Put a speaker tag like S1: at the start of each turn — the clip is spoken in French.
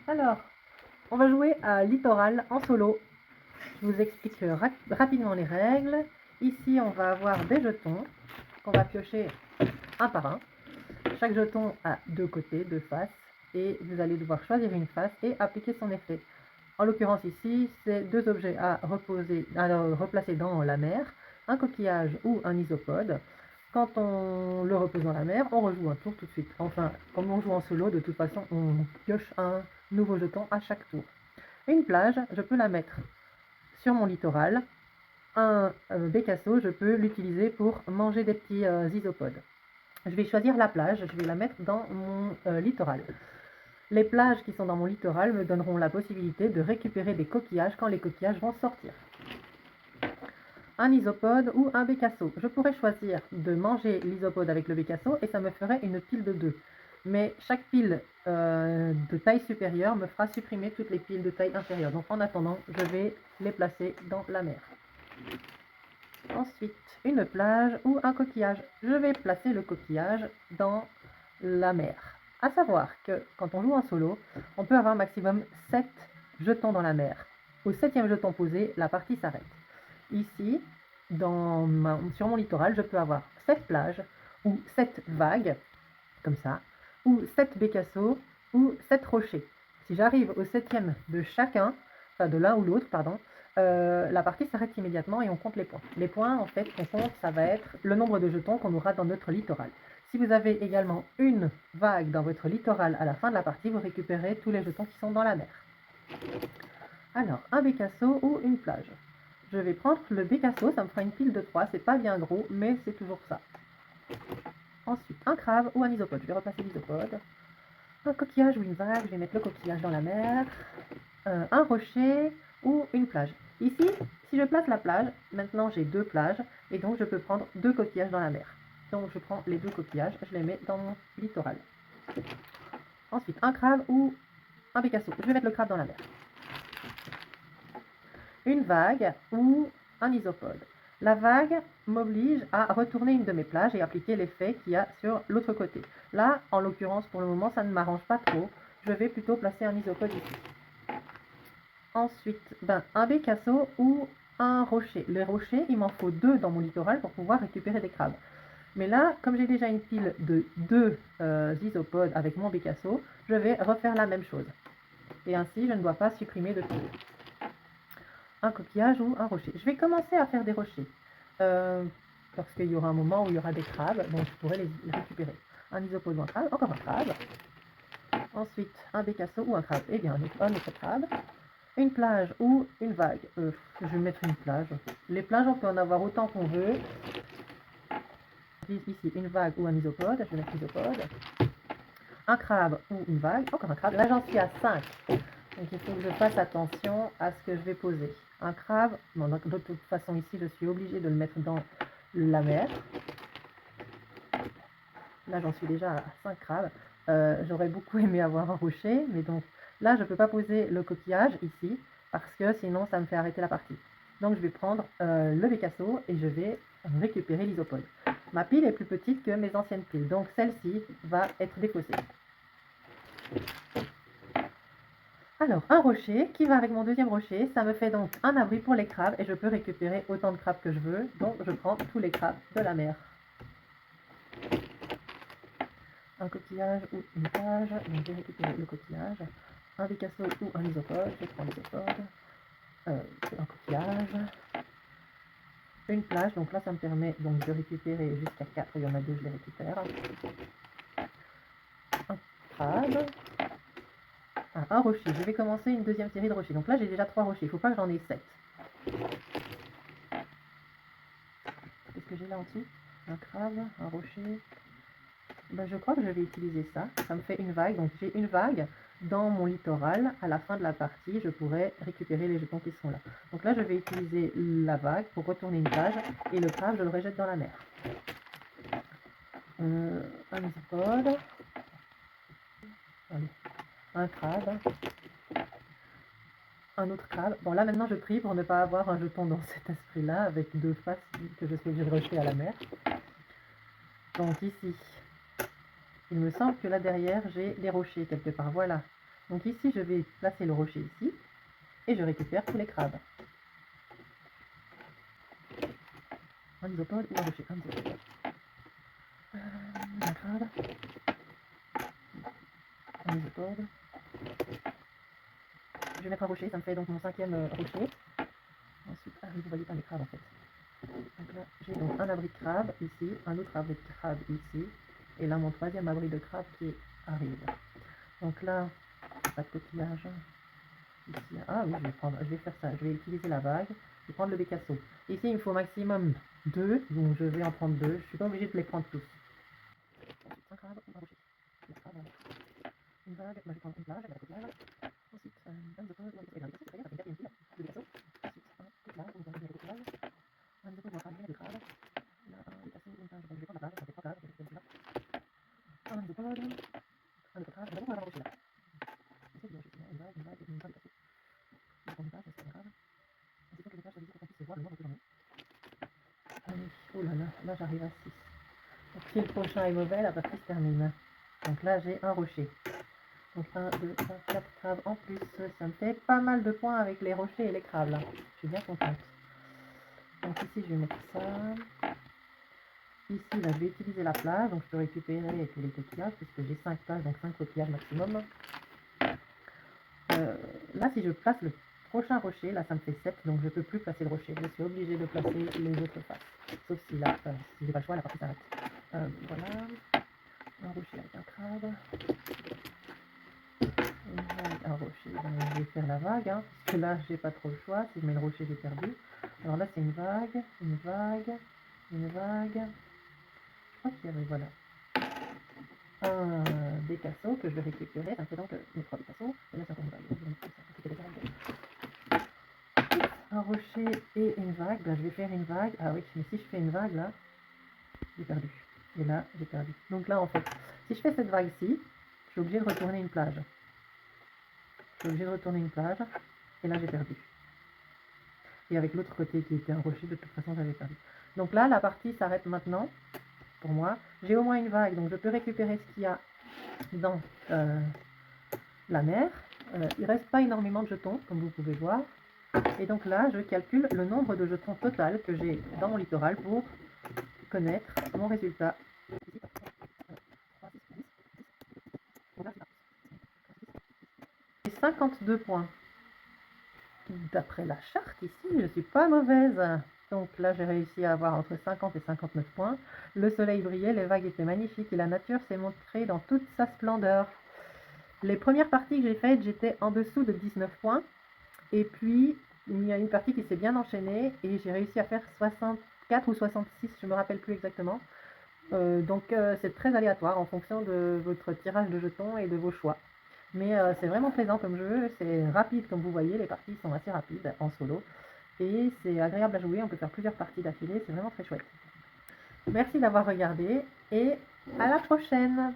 S1: Alors, on va jouer à Littoral en solo. Je vous explique rapidement les règles. Ici, on va avoir des jetons qu'on va piocher un par un. Chaque jeton a deux côtés, deux faces, et vous allez devoir choisir une face et appliquer son effet. En l'occurrence ici, c'est deux objets à replacer dans la mer, un coquillage ou un isopode. Quand on le repose dans la mer, on rejoue un tour tout de suite. Enfin, comme on joue en solo, de toute façon, on pioche un nouveau jeton à chaque tour. Une plage, je peux la mettre sur mon littoral. Un bécasso, je peux l'utiliser pour manger des petits isopodes. Je vais choisir la plage, je vais la mettre dans mon littoral. Les plages qui sont dans mon littoral me donneront la possibilité de récupérer des coquillages quand les coquillages vont sortir. Un isopode ou un bécasso. Je pourrais choisir de manger l'isopode avec le bécasso et ça me ferait une pile de 2. Mais chaque pile de taille supérieure me fera supprimer toutes les piles de taille inférieure. Donc en attendant, je vais les placer dans la mer. Ensuite, une plage ou un coquillage. Je vais placer le coquillage dans la mer. À savoir que quand on joue en solo, on peut avoir maximum 7 jetons dans la mer. Au 7e jeton posé, la partie s'arrête. Ici, sur mon littoral, je peux avoir 7 plages ou 7 vagues, comme ça, ou 7 bécassos ou 7 rochers. Si j'arrive au 7e de chacun, enfin de l'un ou l'autre, pardon, la partie s'arrête immédiatement et on compte les points. Les points, en fait, qu'on compte, ça va être le nombre de jetons qu'on aura dans notre littoral. Si vous avez également une vague dans votre littoral à la fin de la partie, vous récupérez tous les jetons qui sont dans la mer. Alors, un bécasso ou une plage. Je vais prendre le bécasso, ça me fera une pile de 3, c'est pas bien gros, mais c'est toujours ça. Ensuite, un crabe ou un isopode. Je vais replacer l'isopode. Un coquillage ou une vague, je vais mettre le coquillage dans la mer. Un rocher ou une plage. Ici, si je place la plage, maintenant j'ai 2 plages, et donc je peux prendre 2 coquillages dans la mer. Donc je prends les 2 coquillages, je les mets dans mon littoral. Ensuite, un crabe ou un bécasso. Je vais mettre le crabe dans la mer. Une vague ou un isopode. La vague m'oblige à retourner une de mes plages et appliquer l'effet qu'il y a sur l'autre côté. Là, en l'occurrence, pour le moment, ça ne m'arrange pas trop. Je vais plutôt placer un isopode ici. Ensuite, un bécasso ou un rocher. Les rochers, il m'en faut 2 dans mon littoral pour pouvoir récupérer des crabes. Mais là, comme j'ai déjà une pile de 2 isopodes avec mon bécasso, je vais refaire la même chose. Et ainsi, je ne dois pas supprimer de tout. Un coquillage ou un rocher. Je vais commencer à faire des rochers. Parce qu'il y aura un moment où il y aura des crabes, donc je pourrais les récupérer. Un isopode ou un crabe, encore un crabe. Ensuite, un bécasso ou un crabe. Et bien, un autre crabe. Une plage ou une vague. Je vais mettre une plage. Les plages, on peut en avoir autant qu'on veut. Ici, une vague ou un isopode. Je vais mettre l'isopode. Un crabe ou une vague. Encore un crabe. Là, j'en suis à 5. Donc, il faut que je fasse attention à ce que je vais poser. Un crabe. Bon, donc, de toute façon, ici, je suis obligée de le mettre dans la mer. Là, j'en suis déjà à 5 crabes. J'aurais beaucoup aimé avoir un rocher, mais donc là, je ne peux pas poser le coquillage ici, parce que sinon, ça me fait arrêter la partie. Donc, je vais prendre le bécasso et je vais récupérer l'isopode. Ma pile est plus petite que mes anciennes piles, donc celle-ci va être défaussée. Alors, un rocher qui va avec mon deuxième rocher, ça me fait donc un abri pour les crabes et je peux récupérer autant de crabes que je veux. Donc, je prends tous les crabes de la mer. Un coquillage ou une plage, donc je vais récupérer le coquillage, un bécasso ou un isopode, je prends l'isopode, un coquillage, une plage, donc là ça me permet donc de récupérer jusqu'à 4, il y en a 2, je les récupère, un crabe, un rocher, je vais commencer une deuxième série de rochers, donc là j'ai déjà 3 rochers, il ne faut pas que j'en ai 7. Qu'est-ce que j'ai là en dessous? Un crabe, un rocher. Je crois que je vais utiliser ça. Ça me fait une vague. Donc j'ai une vague dans mon littoral. À la fin de la partie, je pourrais récupérer les jetons qui sont là. Donc là, je vais utiliser la vague pour retourner une page. Et le crabe, je le rejette dans la mer. Un isopode. Allez. Un crabe. Un autre crabe. Bon, là maintenant, je prie pour ne pas avoir un jeton dans cet esprit-là avec 2 faces que je suis obligée de rejeter à la mer. Donc ici, il me semble que là derrière, j'ai les rochers quelque part. Voilà. Donc ici, je vais placer le rocher ici et je récupère tous les crabes. Un isopode ou un rocher, un isopode. Un crabe, un isopode. Je vais mettre un rocher, ça me fait donc mon 5e rocher. Ensuite arrive, vous voyez pas les crabes en fait. Donc là, j'ai donc un abri de crabe ici, un autre abri de crabe ici, et là mon 3e abri de crabe qui arrive. Donc là, pas de coquillage. Ici, ah oui, je vais faire ça, je vais utiliser la vague, je vais prendre le bécasseau. Ici, il me faut maximum 2, donc je vais en prendre 2, je suis pas obligée de les prendre tous. Ensuite, un crabe ou un rocher. Une vague, moi je vais prendre une plage avec la coquillage. Ensuite, un isopode ou un bécasseau, ça fait une 4e pile de bécasseau. Ensuite, un coquillage, ou un coquillage. Un isopode ou un crabe, de crabe. Là, un bécasseau ou une plage, donc je vais prendre la plage, ça fait 3 cages, je vais là. Un isopode, un autre crabe, d'abord on va avoir un rocher là. Ensuite, une vague, une vague, une vague, bécasseau. Je vais prendre une plage, c'est pas grave. Il faut que les pages soient visibles pour qu'on puisse voir le nombre que j'en ai. Allez, oh là là, là j'arrive à 6. Donc si le prochain est mauvais, la partie se termine. Donc là j'ai un rocher. Donc 1, 2, 3, 4 crabes en plus. Ça me fait pas mal de points avec les rochers et les crabes là. Je suis bien contente. Donc ici je vais mettre ça. Ici là je vais utiliser la plage. Donc je peux récupérer tous les coquillages puisque j'ai 5 plages, donc 5 coquillages maximum. Là si je place le prochain rocher, là ça me fait 7, donc je ne peux plus placer le rocher. Je suis obligée de placer les autres faces. Sauf si là, si j'ai pas le choix, la partie s'arrête. Voilà. Un rocher avec un crabe. Une vague, un rocher. Ben, je vais faire la vague, hein, parce que là j'ai pas trop le choix. Si je mets le rocher, j'ai perdu. Alors là c'est une vague, une vague, une vague. Je crois qu'il y avait, voilà. Un bécasseau que je vais récupérer. Ça me fait donc mes 3 bécasseaux. Et là c'est encore une vague. Un rocher et une vague, ben, je vais faire une vague. Ah oui, mais si je fais une vague là, j'ai perdu. Et là, j'ai perdu. Donc là, en fait, si je fais cette vague-ci, je suis obligée de retourner une plage. Je suis obligée de retourner une plage. Et là, j'ai perdu. Et avec l'autre côté qui était un rocher, de toute façon, j'avais perdu. Donc là, la partie s'arrête maintenant. Pour moi, j'ai au moins une vague, donc je peux récupérer ce qu'il y a dans la mer. Il reste pas énormément de jetons, comme vous pouvez voir. Et donc là, je calcule le nombre de jetons total que j'ai dans mon littoral pour connaître mon résultat. J'ai 52 points. D'après la charte ici, je ne suis pas mauvaise. Donc là, j'ai réussi à avoir entre 50 et 59 points. Le soleil brillait, les vagues étaient magnifiques et la nature s'est montrée dans toute sa splendeur. Les premières parties que j'ai faites, j'étais en dessous de 19 points. Et puis, il y a une partie qui s'est bien enchaînée et j'ai réussi à faire 64 ou 66, je ne me rappelle plus exactement. Donc c'est très aléatoire en fonction de votre tirage de jetons et de vos choix. Mais c'est vraiment plaisant comme jeu, c'est rapide comme vous voyez, les parties sont assez rapides en solo. Et c'est agréable à jouer, on peut faire plusieurs parties d'affilée, c'est vraiment très chouette. Merci d'avoir regardé et à la prochaine!